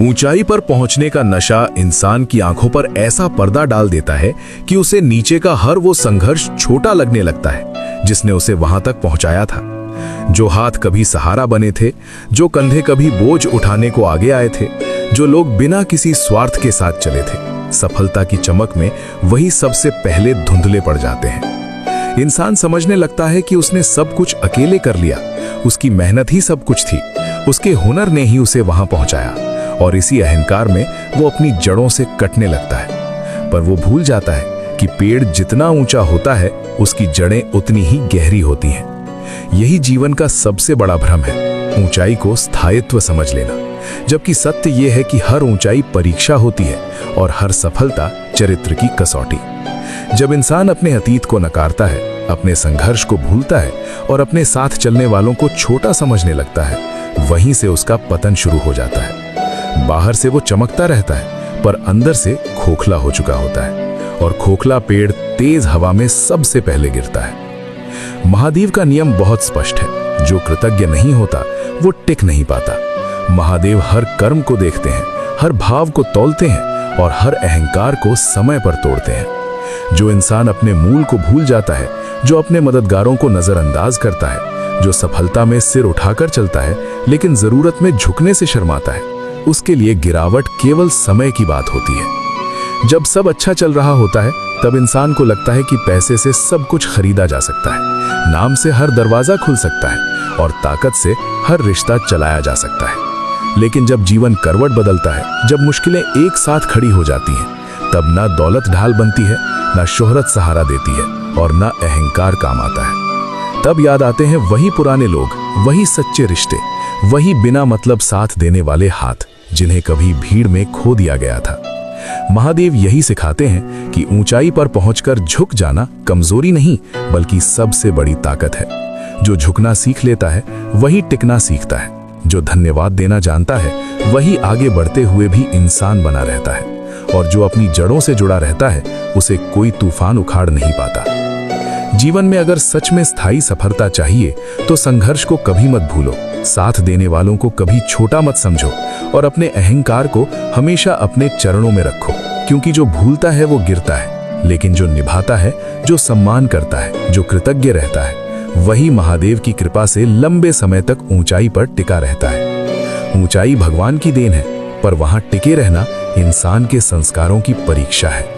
ऊंचाई पर पहुंचने का नशा इंसान की आंखों पर ऐसा पर्दा डाल देता है कि उसे नीचे का हर वो संघर्ष छोटा लगने लगता है जिसने उसे वहां तक पहुंचाया था। जो हाथ कभी सहारा बने थे, जो कंधे कभी बोझ उठाने को आगे आए थे, जो लोग बिना किसी स्वार्थ के साथ चले थे, सफलता की चमक में वही सबसे पहले धुंधले पड़ जाते हैं। इंसान समझने लगता है कि उसने सब कुछ अकेले कर लिया, उसकी मेहनत ही सब कुछ थी, उसके हुनर ने ही उसे वहां पहुंचाया, और इसी अहंकार में वो अपनी जड़ों से कटने लगता है। पर वो भूल जाता है कि पेड़ जितना ऊंचा होता है उसकी जड़ें उतनी ही गहरी होती हैं। यही जीवन का सबसे बड़ा भ्रम है, ऊंचाई को स्थायित्व समझ लेना, जबकि सत्य यह है कि हर ऊंचाई परीक्षा होती है और हर सफलता चरित्र की कसौटी। जब इंसान अपने अतीत को नकारता है, अपने संघर्ष को भूलता है और अपने साथ चलने वालों को छोटा समझने लगता है, वहीं से उसका पतन शुरू हो जाता है। बाहर से वो चमकता रहता है पर अंदर से खोखला हो चुका होता है, और खोखला पेड़ तेज हवा में सबसे पहले गिरता है। महादेव का नियम बहुत स्पष्ट है, जो कृतज्ञ नहीं होता वो टिक नहीं पाता। महादेव हर कर्म को देखते हैं, हर भाव को तौलते हैं और हर अहंकार को समय पर तोड़ते हैं। जो इंसान अपने मूल को भूल जाता है, जो अपने मददगारों को नजरअंदाज करता है, जो सफलता में सिर उठाकर चलता है लेकिन जरूरत में झुकने से शर्माता है, उसके लिए गिरावट केवल समय की बात होती है। जब सब अच्छा चल रहा होता है तब इंसान को लगता है कि पैसे से सब कुछ खरीदा जा सकता है, नाम से हर दरवाजा खुल सकता है और ताकत से हर रिश्ता चलाया जा सकता है। लेकिन जब जीवन करवट बदलता है, जब मुश्किलें एक साथ खड़ी हो जाती हैं, तब ना दौलत ढाल बनती है, ना शोहरत सहारा देती है और ना अहंकार काम आता है। तब याद आते हैं वही पुराने लोग, वही सच्चे रिश्ते, वही बिना मतलब साथ देने वाले हाथ जिन्हें कभी भीड़ में खो दिया गया था। महादेव यही सिखाते हैं कि ऊंचाई पर पहुंचकर झुक जाना कमजोरी नहीं बल्कि सबसे बड़ी ताकत है। जो झुकना सीख लेता है वही टिकना सीखता है, जो धन्यवाद देना जानता है वही आगे बढ़ते हुए भी इंसान बना रहता है, और जो अपनी जड़ों से जुड़ा रहता है उसे कोई तूफान उखाड़ नहीं पाता। जीवन में अगर सच में स्थायी सफलता चाहिए तो संघर्ष को कभी मत भूलो, साथ देने वालों को कभी छोटा मत समझो और अपने अहंकार को हमेशा अपने चरणों में रखो, क्योंकि जो भूलता है वो गिरता है, लेकिन जो निभाता है, जो सम्मान करता है, जो कृतज्ञ रहता है, वही महादेव की कृपा से लंबे समय तक ऊंचाई पर टिका रहता है। ऊंचाई भगवान की देन है, पर वहां टिके रहना इंसान के संस्कारों की परीक्षा है।